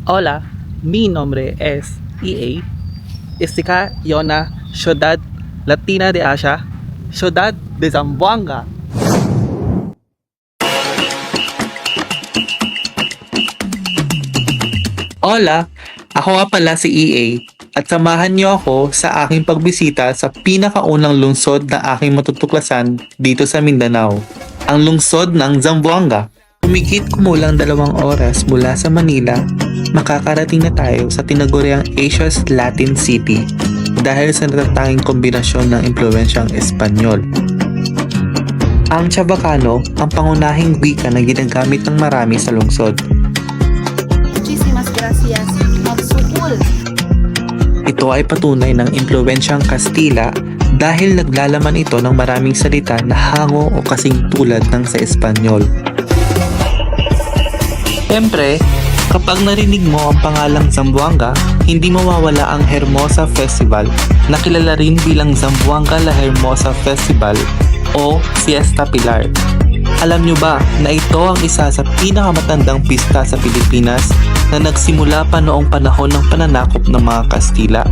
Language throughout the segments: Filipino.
Hola, mi nombre es EA. Istika Yona, Ciudad Latina de Asia, Ciudad de Zamboanga. Hola, ako nga pala si EA at samahan niyo ako sa aking pagbisita sa pinakaunang lungsod na aking matutuklasan dito sa Mindanao, ang lungsod ng Zamboanga. Humigit kumulang 2 oras mula sa Manila, makakarating na tayo sa tinaguriang Asia's Latin City dahil sa natatanging kombinasyon ng impluensyang Espanyol. Ang Chabacano ang pangunahing wika na ginagamit ng marami sa lungsod. Muchísimas gracias. Magsugul. Ito ay patunay ng impluensyang Kastila dahil naglalaman ito ng maraming salita na hango o kasing tulad ng sa Espanyol. Siyempre, kapag narinig mo ang pangalang Zamboanga, hindi mawawala ang Hermosa Festival na kilala rin bilang Zamboanga La Hermosa Festival o Fiesta Pilar. Alam nyo ba na ito ang isa sa pinakamatandang pista sa Pilipinas na nagsimula pa noong panahon ng pananakop ng mga Kastila?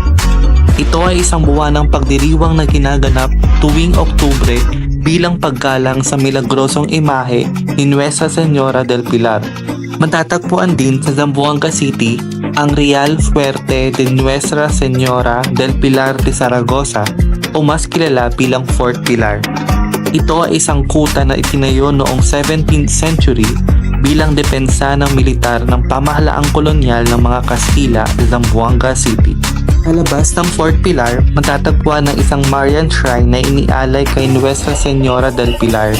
Ito ay isang buwanang pagdiriwang na ginaganap tuwing Oktubre bilang paggalang sa milagrosong imahe ni Nuestra Señora del Pilar. Matatagpuan din sa Zamboanga City ang Real Fuerte de Nuestra Señora del Pilar de Zaragoza o mas kilala bilang Fort Pilar. Ito ay isang kuta na itinayo noong 17th century bilang depensa ng militar ng pamahalaang kolonyal ng mga Kastila sa Zamboanga City. Sa labas ng Fort Pilar, matatagpuan ang isang Marian shrine na inialay kay Nuestra Señora del Pilar.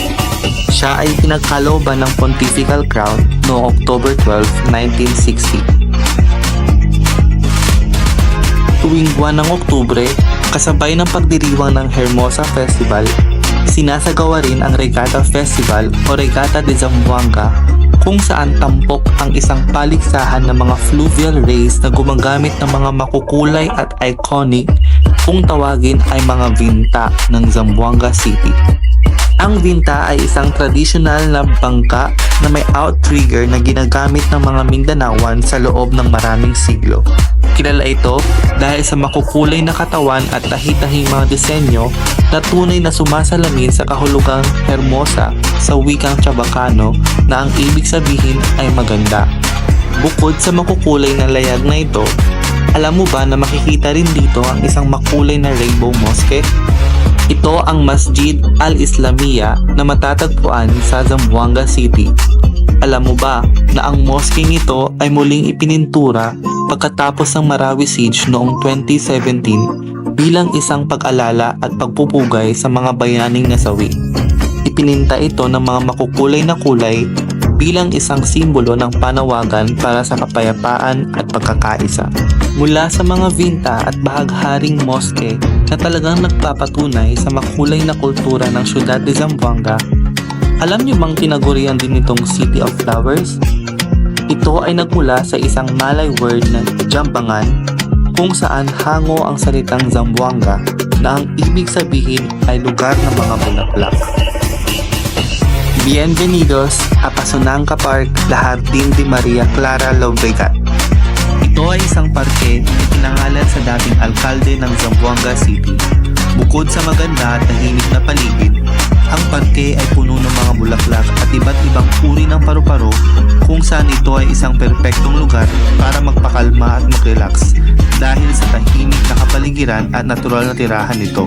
Siya ay pinagkalooban ng Pontifical Crown noong October 12, 1960. Tuwing buwan ng Oktubre, kasabay ng pagdiriwang ng Hermosa Festival, sinasagawa rin ang Regatta Festival o Regatta de Zamboanga kung saan tampok ang isang paligsahan ng mga fluvial race na gumagamit ng mga makukulay at iconic kung tawagin ay mga vinta ng Zamboanga City. Ang vinta ay isang traditional na bangka na may outrigger na ginagamit ng mga Mindanaoan sa loob ng maraming siglo. Kilala ito dahil sa makukulay na katawan at tahi-tahing mga disenyo na tunay na sumasalamin sa kahulugang Hermosa sa wikang Chabacano na ang ibig sabihin ay maganda. Bukod sa makukulay na layag na ito, alam mo ba na makikita rin dito ang isang makulay na rainbow mosque? Ito ang Masjid Al-Islamiyya na matatagpuan sa Zamboanga City. Alam mo ba na ang moskeng ito ay muling ipinintura pagkatapos ng Marawi Siege noong 2017 bilang isang pag-alala at pagpupugay sa mga bayaning nasawi. Ipininta ito ng mga makukulay na kulay bilang isang simbolo ng panawagan para sa kapayapaan at pagkakaisa. Mula sa mga vinta at bahagharing moske na talagang nagpapatunay sa makulay na kultura ng siyudad de Zamboanga, alam niyo bang tinagurian din itong City of Flowers? Ito ay nagmula sa isang Malay word na Jambangan kung saan hango ang salitang Zamboanga na ang ibig sabihin ay lugar ng mga bulaklak. Bienvenidos a Pasunangka Park, La Jardín de María Clara Llobregat. Ito ay isang parke na pinangalan sa dating alkalde ng Zamboanga City. Bukod sa maganda at tahimik na paligid, ang parke ay puno ng mga bulaklak at iba't ibang uri ng paru-paro kung saan ito ay isang perpektong lugar para magpakalma at mag-relax dahil sa tahimik na kapaligiran at natural na tirahan nito.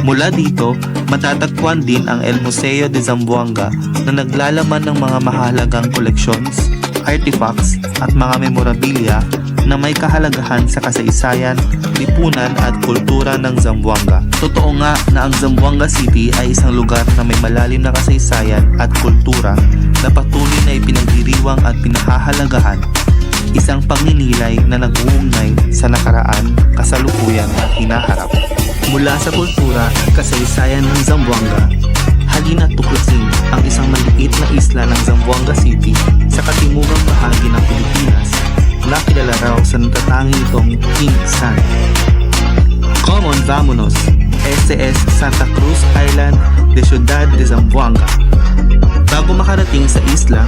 Mula dito, matatagpuan din ang El Museo de Zamboanga na naglalaman ng mga mahalagang collections, artifacts at mga memorabilia na may kahalagahan sa kasaysayan, lipunan at kultura ng Zamboanga. Totoo nga na ang Zamboanga City ay isang lugar na may malalim na kasaysayan at kultura na patuloy na ipinagdiriwang at pinahahalagahan. Isang pagninilay na nag-uugnay sa nakaraan, kasalukuyan at hinaharap. Mula sa kultura at kasaysayan ng Zamboanga, halina't tuklasin ang isang maliit na isla ng Zamboanga City sa katimugang bahagi ng Pilipinas na kilala raw sa natatanging itong Pink Sand. Come on, vámonos! Este es Santa Cruz Island de Ciudad de Zamboanga. Bago makarating sa isla,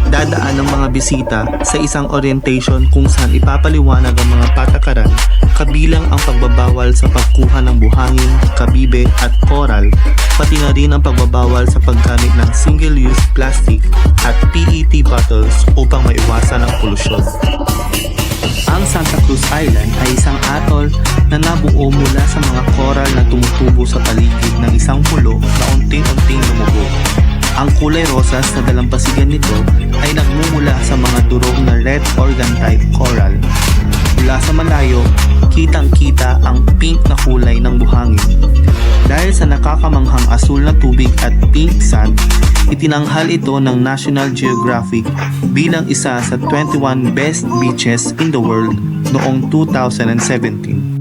dadaan ng mga bisita sa isang orientation kung saan ipapaliwanag ang mga patakaran kabilang ang pagbabawal sa pagkuha ng buhangin, kabibe at coral, pati na rin ang pagbabawal sa paggamit ng single-use plastic at PET bottles upang maiwasan ang polusyon. Ang Santa Cruz Island ay isang atoll na nabuo mula sa mga coral na tumutubo sa paligid ng isang pulo na unting-unting lumubog. Ang kulay rosas na dalampasigan nito ay nagmumula sa mga durog na red organ type coral. Mula sa malayo, kitang-kita ang pink na kulay ng buhangin. Dahil sa nakakamanghang asul na tubig at pink sand, itinanghal ito ng National Geographic bilang isa sa 21 best beaches in the world noong 2017.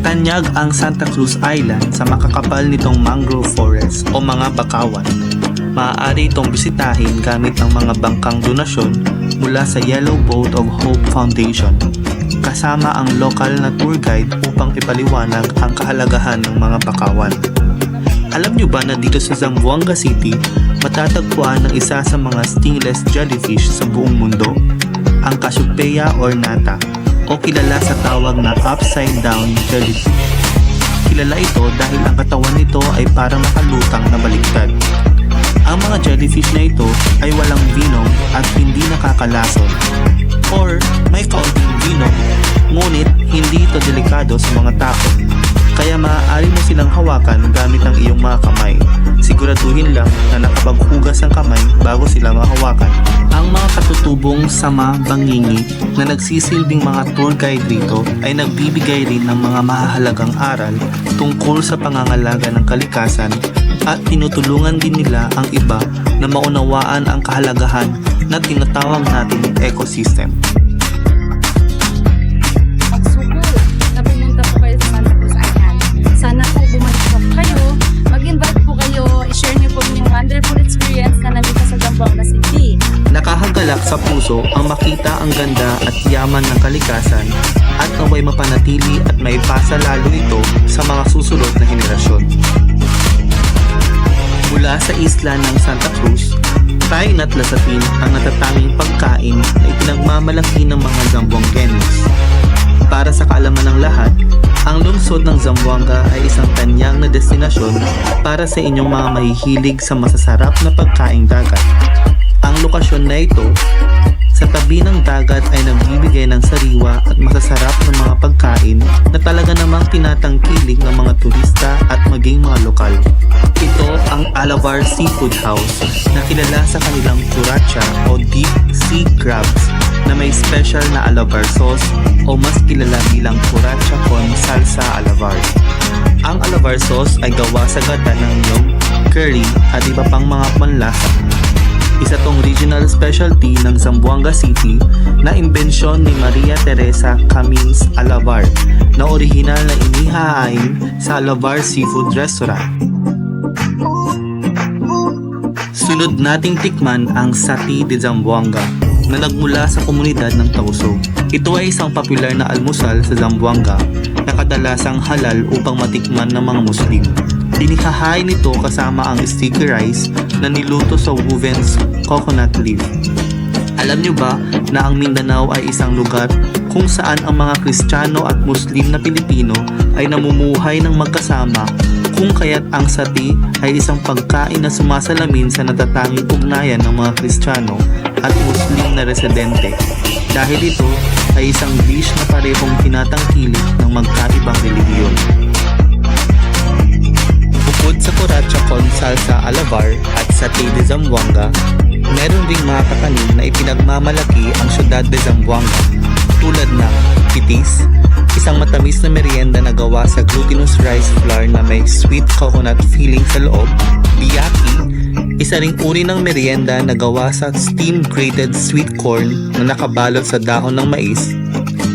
Tanyag ang Santa Cruz Island sa makakapal nitong mangrove forest o mga bakawan. Maaari itong bisitahin gamit ang mga bangkang donasyon mula sa Yellow Boat of Hope Foundation, kasama ang lokal na tour guide upang ipaliwanag ang kahalagahan ng mga bakawan. Alam nyo ba na dito sa Zamboanga City, matatagpuan ang isa sa mga stingless jellyfish sa buong mundo? Ang Cassiopeia ornata, o kilala sa tawag na upside down jellyfish. Kilala ito dahil ang katawan nito ay parang nakalutang na baliktad. Ang mga jellyfish na ito ay walang venom at hindi nakakalason, or may kaunting venom ngunit hindi ito delikado sa mga tao. Kaya maaari mo silang hawakan gamit ang iyong mga kamay. Siguraduhin lang na nakapaghugas ang kamay bago sila mahawakan. Ang mga katutubong sama bangingi na nagsisilbing mga tour guide rito ay nagbibigay rin ng mga mahahalagang aral tungkol sa pangangalaga ng kalikasan at tinutulungan din nila ang iba na maunawaan ang kahalagahan na tinatawag nating ecosystem. Magsugol na pumunta po kayo sa Santa Cruz Island. Sana po bumalik po kayo, mag-invite po kayo, i-share niyo po yung wonderful experience na nandito sa Zamboanga City. Nakahagalak sa puso ang makita ang ganda at yaman ng kalikasan at naway mapanatili at maipasa lalo ito sa mga susunod na henerasyon. Mula sa isla ng Santa Cruz, tayong natlasatin ang natatanging pagkain na ipinagmamalaki ng mga Zamboanguenos. Para sa kaalaman ng lahat, ang lungsod ng Zamboanga ay isang tanyag na destinasyon para sa inyong mga mahihilig sa masasarap na pagkaing dagat. Ang lokasyon na ito, sa tabi ng dagat ay nagbibigay ng sariwa at masasarap na mga pagkain na talaga namang tinatangkilik ng mga turista at maging mga lokal. Ito ang Alabar Seafood House na kilala sa kanilang curacha o deep sea crabs na may special na Alabar sauce o mas kilala bilang curacha con salsa Alabar. Ang Alabar sauce ay gawa sa gata ng niyog, curry at iba pang mga panlasa. Isa tong regional specialty ng Zamboanga City na imbensyon ni Maria Teresa Camins Alabar na orihinal na inihahain sa Alabar Seafood Restaurant. Sunod nating tikman ang Sati de Zamboanga na nagmula sa komunidad ng Tauso. Ito ay isang popular na almusal sa Zamboanga na kadalasang halal upang matikman ng mga Muslim. Inihahain nito kasama ang sticky rice na niluto sa woven's coconut leaf. Alam niyo ba na ang Mindanao ay isang lugar kung saan ang mga Kristiyano at Muslim na Pilipino ay namumuhay ng magkasama, kung kaya't ang sati ay isang pagkain na sumasalamin sa natatanging ugnayan ng mga Kristiyano at Muslim na residente. Dahil ito ay isang dish na parehong tinatangkilik ng magkaibang relihiyon. Bukod sa curacha con salsa Alabar at Sati de Zamboanga, meron ding mga kakanin na ipinagmamalaki ang syudad de Zamboanga tulad ng pitis, isang matamis na merienda na gawa sa glutinous rice flour na may sweet coconut filling sa loob, biyaki, isa ring uri ng merienda na gawa sa steamed grated sweet corn na nakabalot sa dahon ng mais,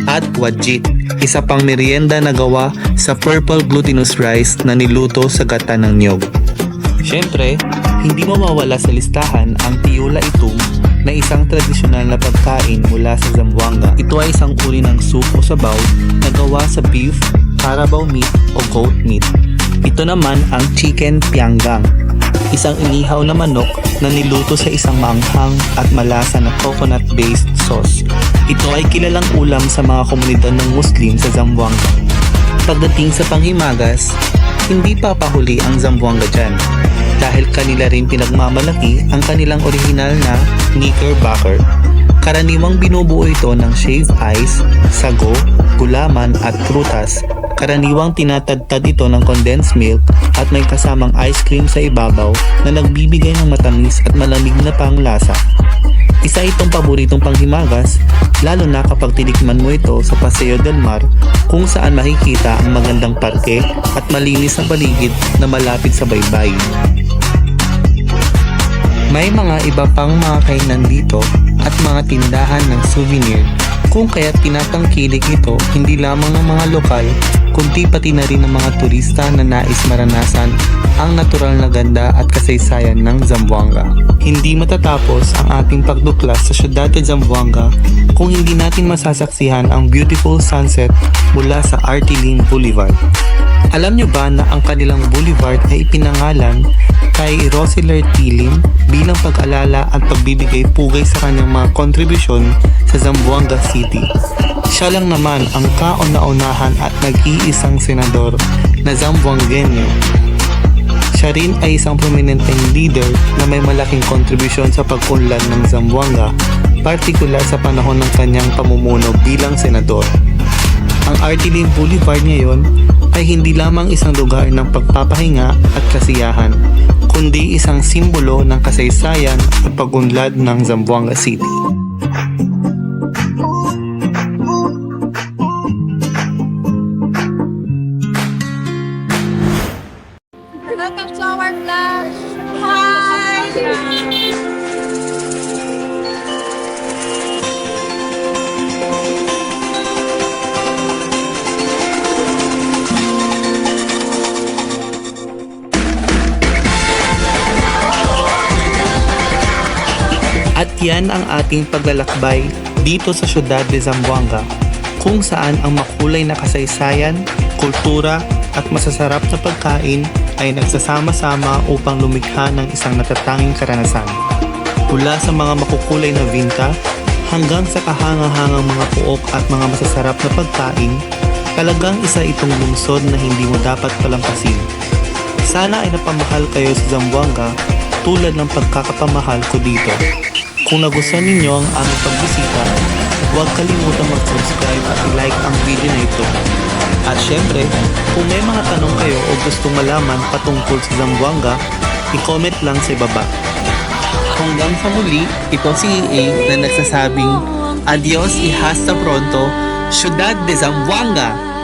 at wajit, isa pang merienda na gawa sa purple glutinous rice na niluto sa gata ng niyog. Siyempre, hindi mawawala sa listahan ang tiyula itung na isang tradisyonal na pagkain mula sa Zamboanga. Ito ay isang uri ng soup o sabaw na gawa sa beef, carabao meat o goat meat. Ito naman ang chicken pianggang. isang inihaw na manok na niluto sa isang maanghang at malasa na coconut-based sauce. Ito ay kilalang ulam sa mga komunidad ng Muslim sa Zamboanga. Pagdating sa panghimagas, hindi papahuli ang Zamboanga dyan dahil kanila rin pinagmamalaki ang kanilang orihinal na knickerbocker. Karaniwang binubuo ito ng shaved ice, sago, gulaman at prutas. Karaniwang tinatadtad ito ng condensed milk at may kasamang ice cream sa ibabaw na nagbibigay ng matamis at malamig na panglasa. Isa itong paboritong panghimagas, lalo na kapag tinikman mo ito sa Paseo del Mar kung saan makikita ang magandang parke at malinis na paligid na malapit sa baybayin. May mga iba pang mga kainan dito at mga tindahan ng souvenir kung kaya tinatangkilik ito hindi lamang ng mga lokal kundi pati na rin ng mga turista na nais maranasan ang natural na ganda at kasaysayan ng Zamboanga. Hindi matatapos ang ating pagduklas sa siyudad de Zamboanga kung hindi natin masasaksihan ang beautiful sunset mula sa Artiling Boulevard. Alam nyo ba na ang kanilang boulevard ay ipinangalan kay Roseler Tilim bilang pag-alala at pagbibigay pugay sa kanyang mga kontribusyon sa Zamboanga City? Siya lang naman ang kauna-unahan at nag-iisang senador na Zamboangueño. Siya rin ay isang prominenteng leader na may malaking kontribusyon sa pag-unlad ng Zamboanga, partikular sa panahon ng kanyang pamumuno bilang senador. Ang Artiling Boulevard ngayon ay hindi lamang isang lugar ng pagpapahinga at kasiyahan, kundi isang simbolo ng kasaysayan at pag-unlad ng Zamboanga City. Welcome to our vlog! Hi! At yan ang ating paglalakbay dito sa siyudad de Zamboanga, kung saan ang makulay na kasaysayan, kultura at masasarap na pagkain ay nagsasama-sama upang lumikha ng isang natatanging karanasan. Mula sa mga makukulay na vinta hanggang sa kahanga-hangang mga puok at mga masasarap na pagkain, talagang isa itong lungsod na hindi mo dapat palampasin. Sana ay napamahal kayo sa Zamboanga tulad ng pagkakapamahal ko dito. Kung nagustuhan ninyo ang aming pagbisita, huwag kalimutang mag-subscribe at i-like ang video na ito. At syempre, kung may mga tanong kayo o gustong malaman patungkol sa Zamboanga, i-comment lang sa ibaba. Hanggang sa muli, ito si EA na nagsasabing, Adios y hasta pronto, Ciudad de Zamboanga!